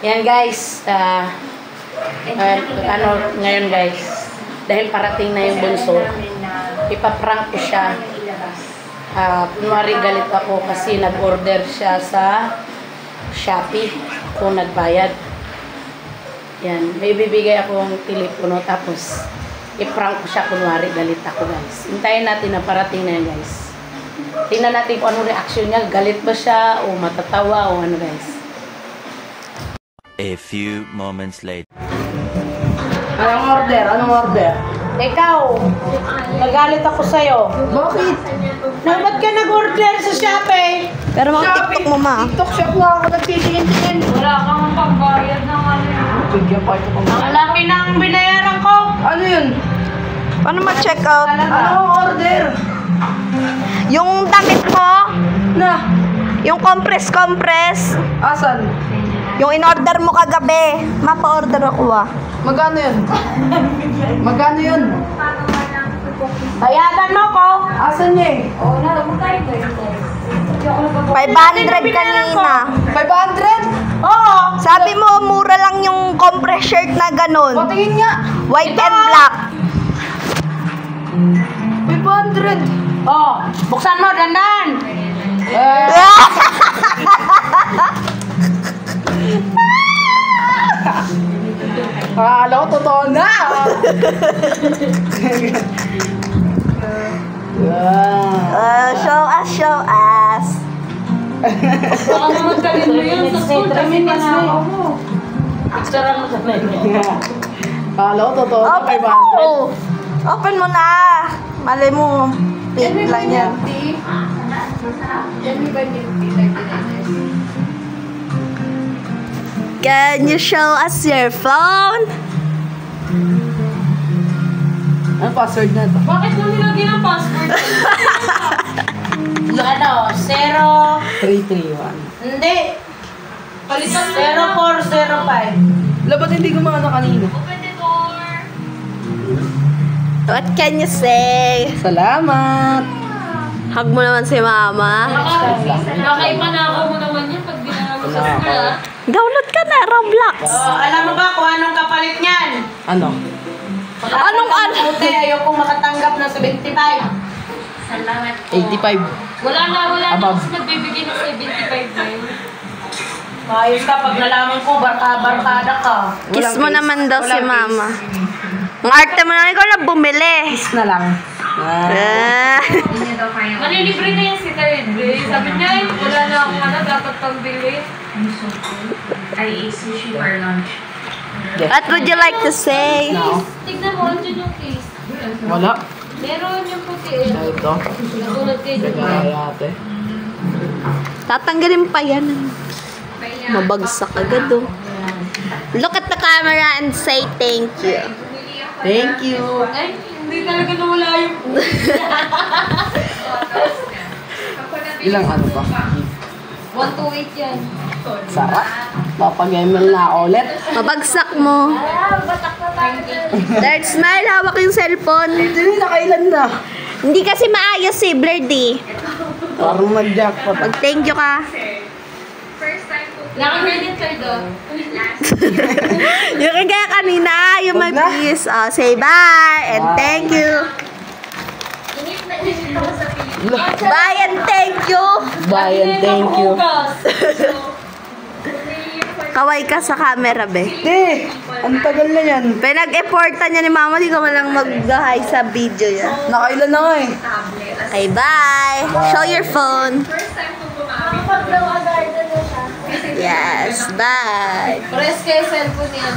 Yan guys, ano ngayon guys, dahil parating na yung bunso, ipaprank ko siya. Kunwari galit ako kasi nag-order siya sa Shopee kung nagbayad. Yan, may bibigay akong telepono tapos iprank ko siya kunwari galit ako guys. Hintayin natin na parating na yan guys. Tingnan natin kung ano reaction niya, galit ba siya o matatawa o ano guys. A few moments later. Anong order? Anong order? Ikaw, nagalit ako sa'yo. Bakit? Ba't ka nag-order sa Shopee? Pero mga TikTok mo, ma. TikTok shop nga ako nagtitingin-tingin. Wala kang pagbayad ng ano. Bigyan pa ito pang... Ang laki ng binayaran ko. Ano yun? Paano ma-check out? Anong order? Yung damit mo, Na, yung compress. asan? Yung in-order mo kagabi. Mapa-order ako, ah. Magkano yun? Magkano yun? Bayadan mo ko. Asan niya eh? Oo na, magkano ba yun? 500 kanina. 500? Oo. Sabi mo, mura lang yung compress shirt na ganun. Patingin nga. White Ito. and black. 500. Oh, buksan mo, dandan. Akala ko totoo na. Show us. Baka naman kalin mo yun sa school kasi panakaw mo. Picturean mo sa akala ko totoo na Open 500. mo. Open mo na. Malay mo, pink lang yan. Can you show us your phone? Ano password na to? Bakit mo nilagyan ng password? Ano? 331. Hindi. Palitan mo 0405. Labat hindi gumana kanina. Open the door. What can you say? Salamat. Hug mo naman si mama. Baka ipanakaw mo naman yan pag dinala mo sa school, ah. Download ka na, Roblox. Oh, alam mo ba kung anong kapalit niyan? Ano? Anong puti, ayokong makatanggap ng 75. Salamat po. 85. Wala na kasi nagbibigay ng 75 na yun. Ayos ka, pag nalaman ko, barkada ka. Kiss mo naman daw si mama. Ang arte mo na, ikaw na bumili. Kiss na lang. Ah. Malilibre na yan si Tedre. Sabi niya, wala na akong ano, dapat pambili. I ate sushi for lunch. What would you like to say? Tignan mo, andyan yung case. Wala. Meron yung puti eh. Ito. Nagulat kayo dito. Ate. Tatanggalin pa yan. Mabagsak agad, oh. Look at the camera and say thank you. Thank you. Ay, hindi talaga nawala yung Ilang ano ba? 128 yan. Sarap. Papag-email na ako ulit. Mabagsak mo. Third smile, hawak yung cellphone. Hindi, nakailan na. Hindi kasi maayos eh, blurred eh. Parang mag-jackpot. Mag-thank you ka. Naka-credit card oh. Yung kagaya kanina, yung may Wag na. peace. Say bye and thank you. Bye and thank you. Bye and thank you. Kaway ka sa camera, be. Hindi, ang tagal na yan. Pinag-effortan niya ni mama, di ka malang mag-hi sa video yan. Nakailan na nga eh. Okay, bye. Show your phone. Yes, bye. Press kayo cellphone niya.